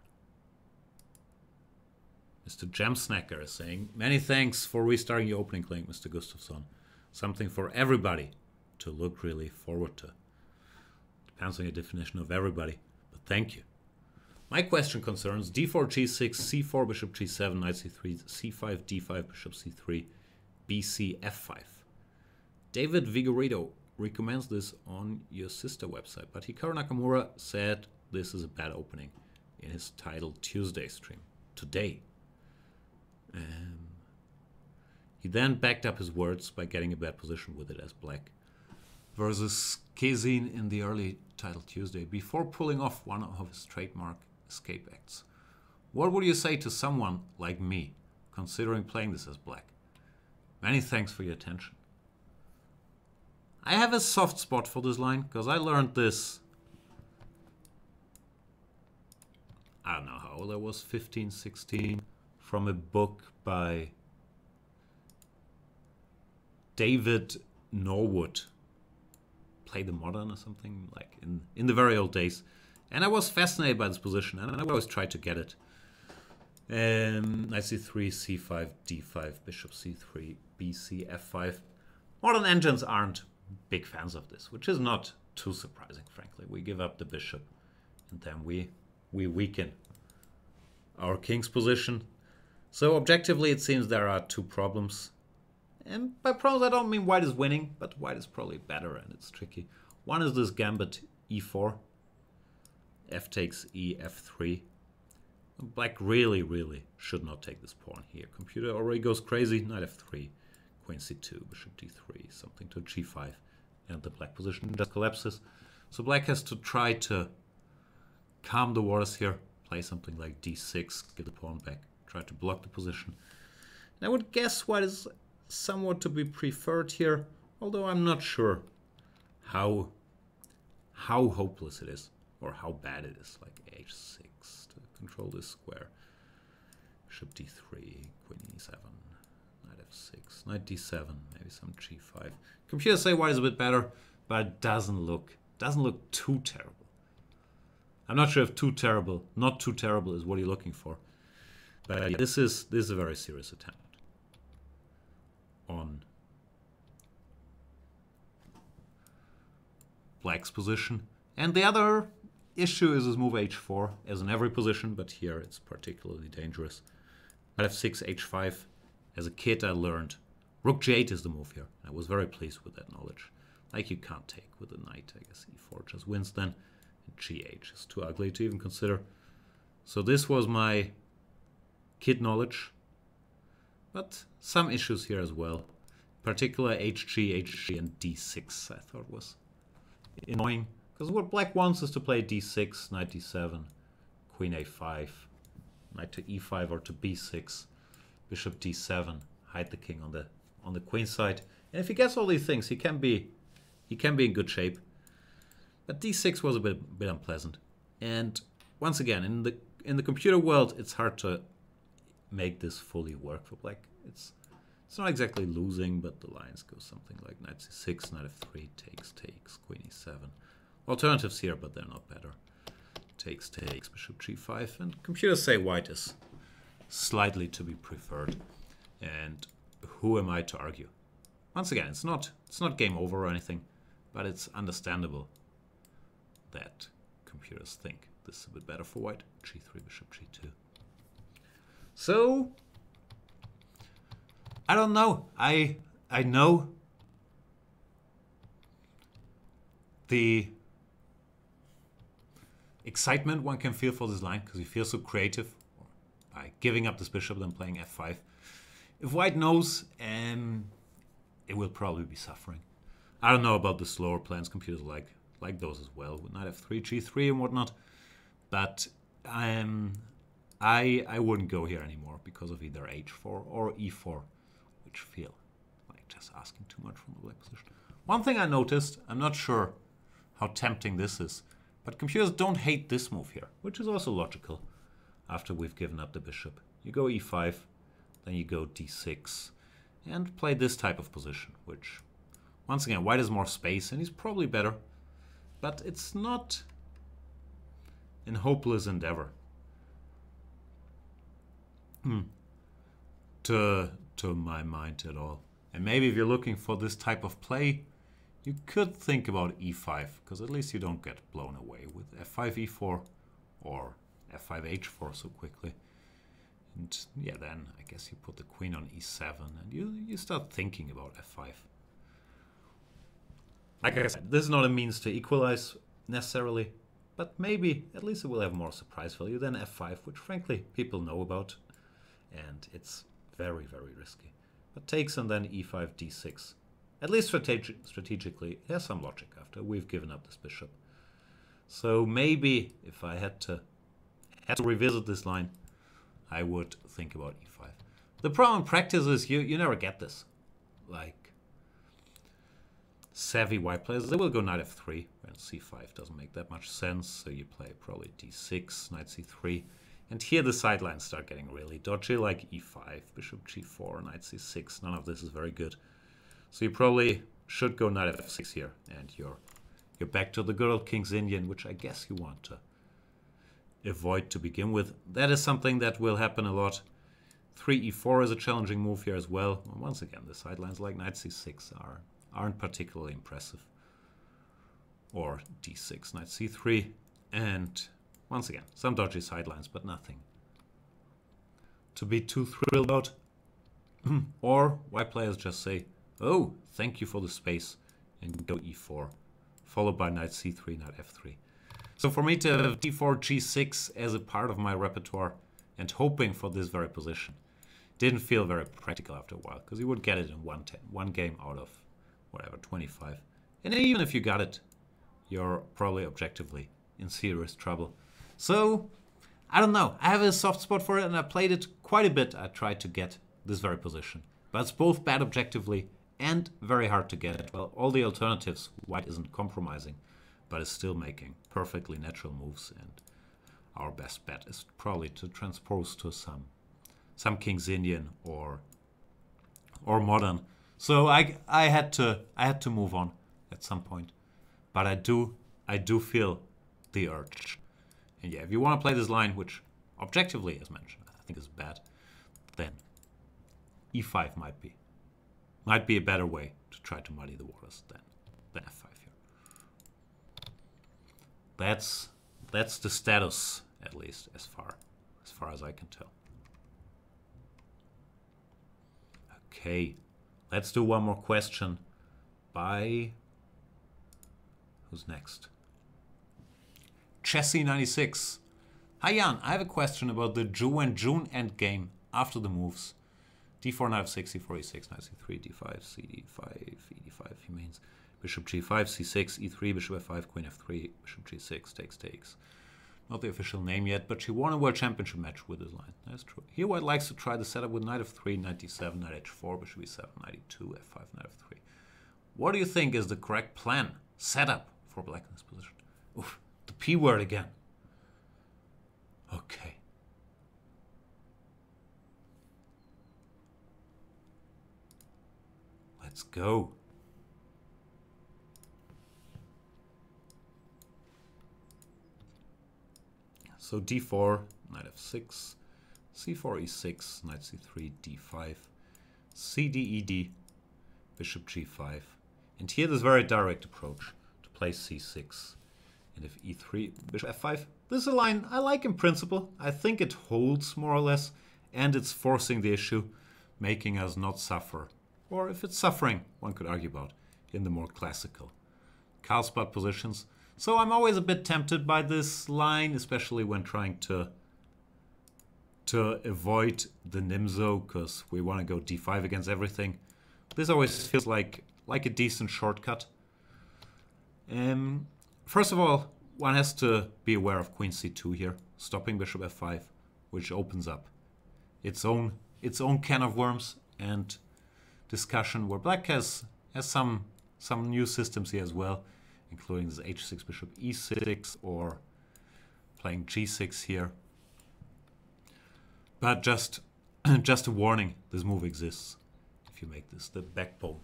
Mr. Jam Snacker is saying, many thanks for restarting your opening link, Mr. Gustafsson. Something for everybody to look really forward to. Depends on your definition of everybody, but thank you. My question concerns d4, g6, c4, bishop g7, knight c3, c5, d5, bishop c3, bc, f5. David Vigorito recommends this on your sister website, but Hikaru Nakamura said this is a bad opening in his Title Tuesday stream today. He then backed up his words by getting a bad position with it as black versus Kezin in the early Title Tuesday, before pulling off one of his trademark escape acts. What would you say to someone like me, considering playing this as black? Many thanks for your attention. I have a soft spot for this line, because I learned this, I don't know how old I was, 15, 16, from a book by David Norwood. Play the Modern or something, like in the very old days. And I was fascinated by this position, and I always tried to get it. Knight c3, c5, d5, bishop c3, bc, f5. Modern engines aren't big fans of this, which is not too surprising, frankly. We give up the bishop, and then we weaken our king's position. So objectively, it seems there are two problems. And by problems, I don't mean white is winning, but white is probably better, and it's tricky. One is this gambit e4, f takes e, f3. Black really, really should not take this pawn here. Computer already goes crazy. Knight f3, queen c2, bishop d3, something to g5. And the black position just collapses. So black has to try to calm the waters here. Play something like d6, get the pawn back, try to block the position. And I would guess white is somewhat to be preferred here, although I'm not sure how hopeless it is, or how bad it is, like h6 to control this square. Bishop d3, queen e7, knight f6, knight d7, maybe some g5. Computers say white is a bit better, but it doesn't look too terrible. I'm not sure if not too terrible is what you're looking for. But this is a very serious attempt on black's position. And the other issue is this move h4, as in every position, but here it's particularly dangerous. Knight f6, h5. As a kid I learned rook g8 is the move here. I was very pleased with that knowledge. Like you can't take with a knight, I guess e4 just wins then. And g8 is too ugly to even consider. So this was my kid knowledge. But some issues here as well. Particular hg, and d6 I thought was annoying. Because what black wants is to play d6, knight d7, queen a5, knight to e5 or to b6, bishop d7, hide the king on the queen side. And if he gets all these things, he can be in good shape. But d6 was a bit unpleasant. And once again, in the computer world, it's hard to make this fully work for black. It's not exactly losing, but the lines go something like knight c6, knight f3, takes, queen e7. Alternatives here, but they're not better. Takes, bishop g5, and computers say white is slightly to be preferred. And who am I to argue? Once again, it's not game over or anything, but it's understandable that computers think this is a bit better for white. g3, bishop g2. So I don't know. I know the excitement one can feel for this line because you feel so creative by giving up this bishop and then playing f5. If white knows, it will probably be suffering. I don't know about the slower plans. Computers like those as well, with knight f3, g3 and whatnot. But I wouldn't go here anymore because of either h4 or e4, which feel like just asking too much from the black position. One thing I noticed, I'm not sure how tempting this is, but computers don't hate this move here, which is also logical after we've given up the bishop. You go e5, then you go d6, and play this type of position, which, once again, white has more space, and he's probably better, but it's not an hopeless endeavor to my mind at all. And maybe if you're looking for this type of play, you could think about e5, because at least you don't get blown away with f5, e4, or f5, h4 so quickly. And yeah, then I guess you put the queen on e7, and you start thinking about f5. Like I said, this is not a means to equalize necessarily, but maybe at least it will have more surprise value than f5, which frankly people know about, and it's very, very risky. But takes and then e5, d6. At least strategically, it has some logic after we've given up this bishop. So maybe if I had to revisit this line, I would think about e5. The problem in practice is you never get this. Like savvy white players, they will go knight f3 and c5 doesn't make that much sense. So you play probably d6, knight c3. And here the sidelines start getting really dodgy, like e5, bishop g4, knight c6. None of this is very good. So you probably should go knight f6 here, and you're back to the good old King's Indian, which I guess you want to avoid to begin with. That is something that will happen a lot. 3e4 is a challenging move here as well. Once again, the sidelines like knight c6 aren't particularly impressive. Or d6, knight c3, and once again, some dodgy sidelines, but nothing to be too thrilled about. Or white players just say, oh, thank you for the space, and go e4, followed by knight c3, knight f3. So for me to have d4, g6 as a part of my repertoire and hoping for this very position didn't feel very practical after a while, because you would get it in one game out of whatever, 25. And even if you got it, you're probably objectively in serious trouble. So, I don't know. I have a soft spot for it, and I played it quite a bit. I tried to get this very position. But it's both bad objectively and very hard to get it. Well, all the alternatives, white isn't compromising, but is still making perfectly natural moves. And our best bet is probably to transpose to some King's Indian or modern. So I had to move on at some point. But I do feel the urge. And yeah, if you want to play this line, which objectively, as mentioned, I think is bad, then e5 might be a better way to try to muddy the waters than f5 here. That's the status, at least as far as I can tell. Okay, let's do one more question by who's next? Chessy96. Hi Jan, I have a question about the Zhou and Jun endgame after the moves. d4, knight f6, c4, e6, knight c3, d5, cd5, e5, he means. Bishop g5, c6, e3, bishop f5, queen f3, bishop g6, takes. Not the official name yet, but she won a world championship match with this line. That's true. Here white likes to try the setup with knight f3, knight d7, knight h4, bishop e7, knight e2, f5, knight f3. What do you think is the correct plan, setup for black in this position? Oof, the P word again. Okay. Let's go. So d4, knight f6, c4, e6, knight c3, d5, cd, ed, bishop g5. And here this very direct approach to play c6. And if e3, bishop f5, this is a line I like in principle. I think it holds more or less, and it's forcing the issue, making us not suffer. Or if it's suffering, one could argue about, in the more classical Karlsbad positions. So I'm always a bit tempted by this line, especially when trying to avoid the Nimzo, because we want to go d5 against everything. This always feels like a decent shortcut. First of all, one has to be aware of queen c2 here, stopping bishop f5, which opens up its own can of worms and discussion, where black has some new systems here as well, including this h6 bishop e6 or playing g6 here. But just a warning, this move exists if you make this the backbone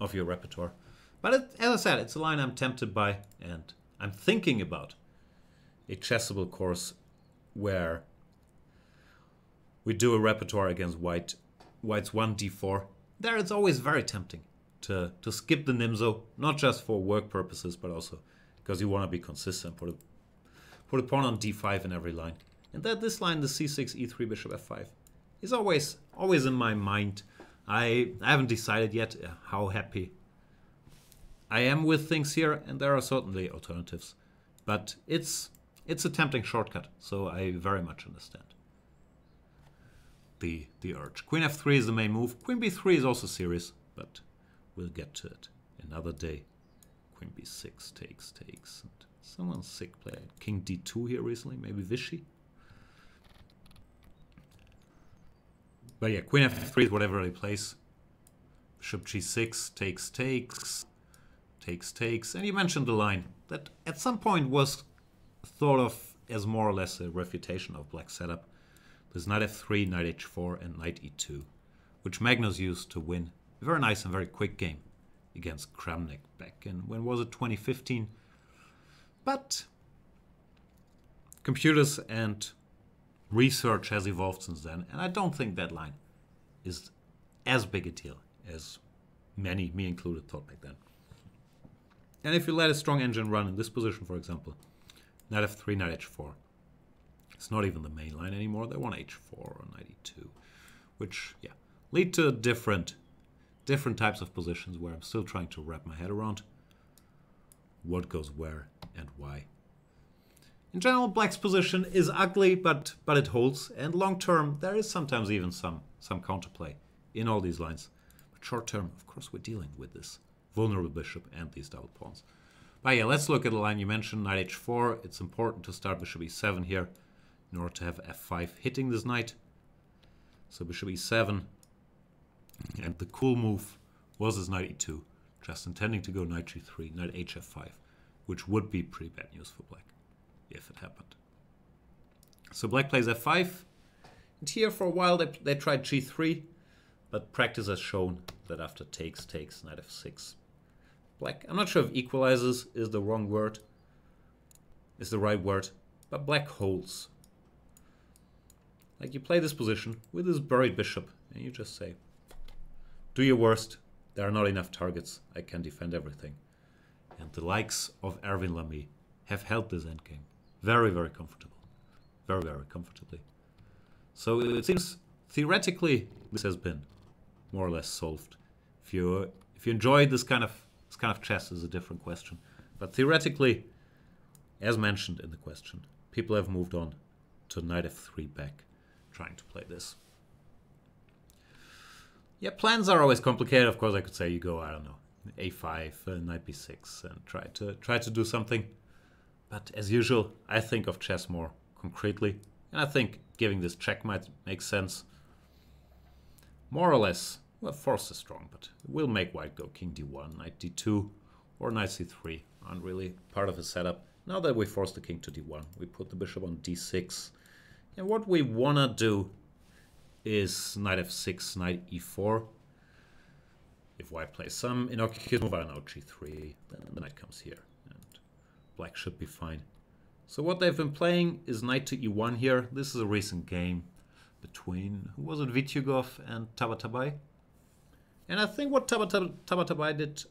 of your repertoire. But as I said, it's a line I'm tempted by, and I'm thinking about a chessable course where we do a repertoire against white's 1 d4. There it's always very tempting to skip the Nimzo, not just for work purposes, but also because you want to be consistent. Put a pawn on d5 in every line. And that this line, the c6, e3, bishop f5, is always in my mind. I haven't decided yet how happy I am with things here, and there are certainly alternatives. But it's a tempting shortcut, so I very much understand the urge. Queen f3 is the main move. Queen b3 is also serious, but we'll get to it another day. Queen b6 takes. And Someone's sick play. King d2 here recently, maybe Vichy. But yeah, queen f3 is whatever he plays. Bishop g6, takes, takes, takes, takes. And you mentioned the line that at some point was thought of as more or less a refutation of black's setup. There's knight f3, knight h4, and knight e2, which Magnus used to win a very nice and very quick game against Kramnik back in, when was it, 2015? But computers and research has evolved since then, and I don't think that line is as big a deal as many, me included, thought back then. And if you let a strong engine run in this position, for example, knight f3, knight h4, it's not even the main line anymore. They want h4 or knight e2, which, yeah, lead to different types of positions where I'm still trying to wrap my head around what goes where and why. In general, black's position is ugly, but it holds, and long term there is sometimes even some counterplay in all these lines. But short term, of course, we're dealing with this vulnerable bishop and these double pawns. But yeah, let's look at the line you mentioned, knight h4. It's important to start bishop e7 here in order to have f5 hitting this knight. So bishop e7, and the cool move was this knight e2, just intending to go knight g3, knight hf5, which would be pretty bad news for black if it happened. So black plays f5, and here for a while they tried g3, but practice has shown that after takes, takes, knight f6, black, I'm not sure if equalizes is the wrong word, is the right word, but black holds. Like, you play this position with this buried bishop, and you just say, do your worst, there are not enough targets, I can defend everything. And the likes of Erwin Lamy have held this endgame very, very comfortable. Very, very comfortably. So it seems theoretically this has been more or less solved. If you enjoy this kind of chess is a different question. But theoretically, as mentioned in the question, people have moved on to knight f3 back, trying to play this. Yeah, plans are always complicated. Of course, I could say you go, I don't know, a5, knight b6, and try to do something. But as usual, I think of chess more concretely, and I think giving this check might make sense. More or less, well, force is strong, but it will make white go king d1, knight d2, or knight c3 aren't really part of the setup. Now that we force the king to d1, we put the bishop on d6, and what we want to do is knight f6, knight e4. If white plays some innocuous move, I don't know, g3, then the knight comes here, and black should be fine. So what they've been playing is knight to e1 here. This is a recent game between, who was it, Vityugov and Tabatabai? And I think what Tabatabai did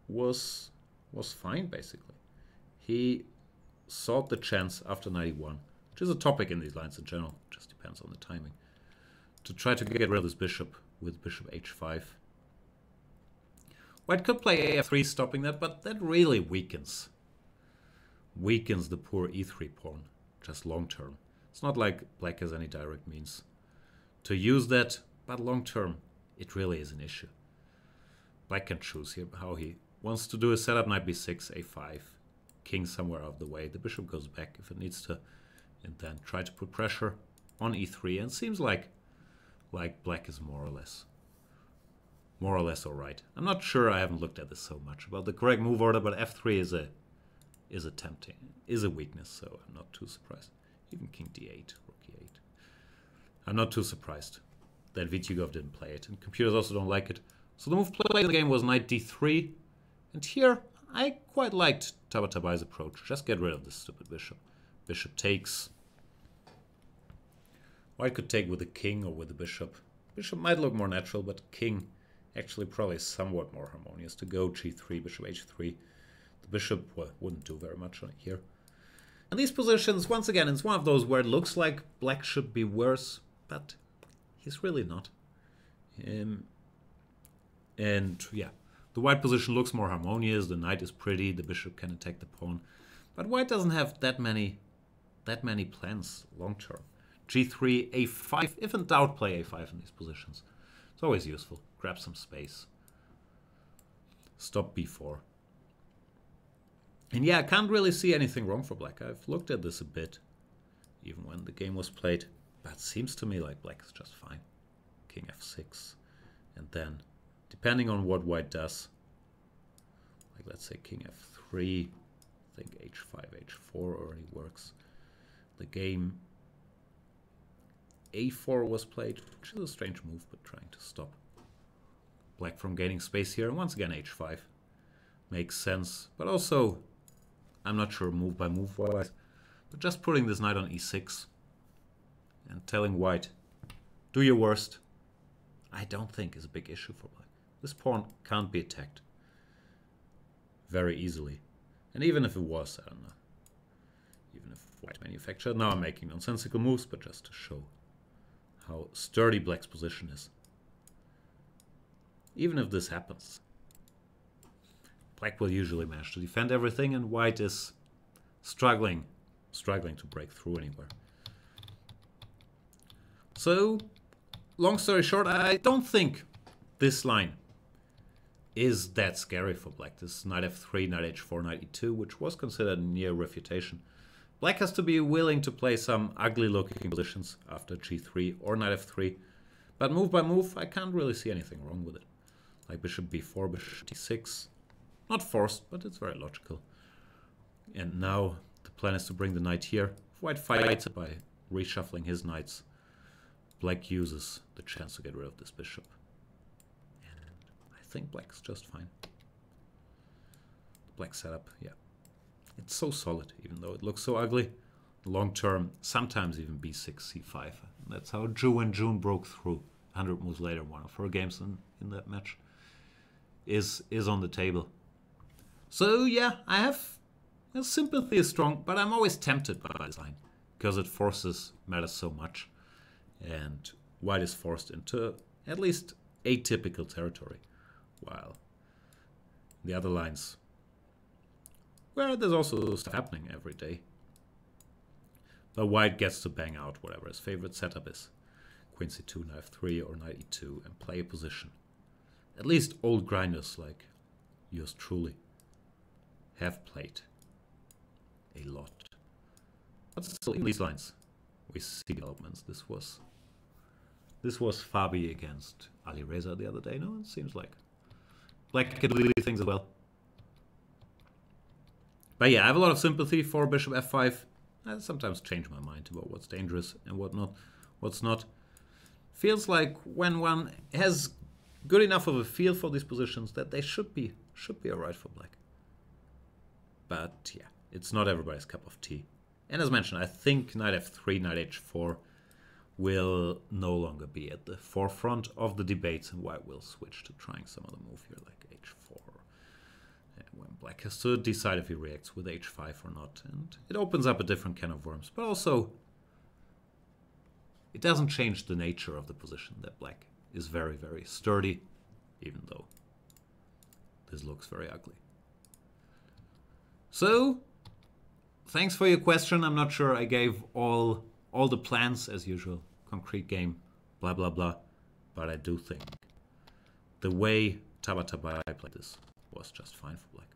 was fine, basically. He sought the chance after knight e1, which is a topic in these lines in general, just depends on the timing, to try to get rid of this bishop with bishop h5. White could play a3 stopping that, but that really weakens the poor e3 pawn, just long term. It's not like black has any direct means to use that, but long term it really is an issue. Black can choose here how he wants to do a setup, knight b6, a5, king somewhere out of the way, the bishop goes back if it needs to, and then try to put pressure on e3, and it seems like black is more or less alright. I'm not sure, I haven't looked at this so much about the correct move order, but f3 is a weakness, so I'm not too surprised. Even king d8, rook e8. I'm not too surprised that Vityugov didn't play it, and computers also don't like it. So the move played in the game was knight d3, and here I quite liked Tabatabai's approach. Just get rid of this stupid bishop. Bishop takes. White could take with the king or with the bishop. Bishop might look more natural, but king actually probably somewhat more harmonious. To go g3, bishop h3. The bishop wouldn't do very much on here. And these positions, once again, it's one of those where it looks like black should be worse, but he's really not. And yeah, the white position looks more harmonious, the knight is pretty, the bishop can attack the pawn. But white doesn't have that many plans long term. g3, a5, if in doubt, play a5 in these positions. It's always useful. Grab some space. Stop b4. And yeah, I can't really see anything wrong for black. I've looked at this a bit, even when the game was played. But it seems to me like black is just fine. King f6. And then, depending on what white does, like let's say king f3, I think h5, h4 already works. The game a4 was played, which is a strange move, but trying to stop black from gaining space here. And once again, h5 makes sense, but also I'm not sure move by move wise, but just putting this knight on e6 and telling white, do your worst, I don't think is a big issue for black. This pawn can't be attacked very easily. And even if it was, I don't know, even if white manufactured, now I'm making nonsensical moves, but just to show how sturdy black's position is. Even if this happens, black will usually manage to defend everything, and white is struggling to break through anywhere. So, long story short, I don't think this line is that scary for black. This knight f3, knight h4, knight e2, which was considered near refutation. Black has to be willing to play some ugly looking positions after g3 or knight f3, but move by move I can't really see anything wrong with it. Like bishop b4, bishop d6, not forced, but it's very logical. And now the plan is to bring the knight here. White fights it by reshuffling his knights. Black uses the chance to get rid of this bishop. And I think black's just fine. Black setup, yeah. It's so solid, even though it looks so ugly. Long term, sometimes even b6, c5. That's how Zhu and June broke through. 100 moves later, one of her games in that match is on the table. So yeah, I have sympathy is strong, but I'm always tempted by this line because it forces matters so much, and white is forced into at least atypical territory, while the other lines, where there's also stuff happening every day, but white gets to bang out whatever his favorite setup is. Queen c2, knight f3, or knight e2, and play a position. At least old grinders like yours truly have played a lot. But still, in these lines, we see developments. This was Fabi against Ali Reza the other day. No, it seems like black can do these things as well. But yeah, I have a lot of sympathy for bishop f5. I sometimes change my mind about what's dangerous and what's not. Feels like when one has good enough of a feel for these positions that they should be alright for black. But yeah, it's not everybody's cup of tea. And as mentioned, I think knight f3, knight h4 will no longer be at the forefront of the debates, and white will switch to trying some other move here like h4. And when black has to decide if he reacts with h5 or not. And it opens up a different can of worms, but also it doesn't change the nature of the position that black is very, very sturdy, even though this looks very ugly. So, thanks for your question. I'm not sure I gave all the plans as usual. Concrete game, blah, blah, blah. But I do think the way Tabatabai played this was just fine for black.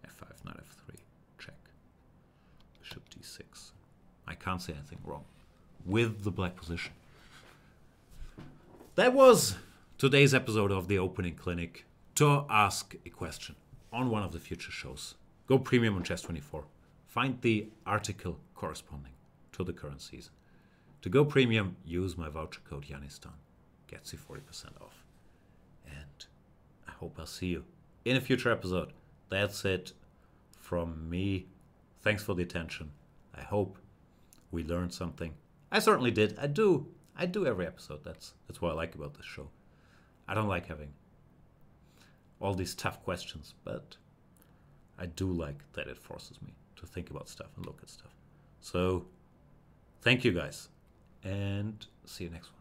f5, knight f3, check. Bishop d6. I can't say anything wrong with the black position. That was today's episode of the Opening Clinic. To ask a question on one of the future shows, go premium on Chess24. Find the article corresponding to the current season. To go premium, use my voucher code Yanistan. Gets you 40% off. And I hope I'll see you in a future episode. That's it from me. Thanks for the attention. I hope we learned something. I certainly did. I do every episode. That's what I like about this show. I don't like having all these tough questions, but I do like that it forces me to think about stuff and look at stuff. So, thank you guys, and see you next one.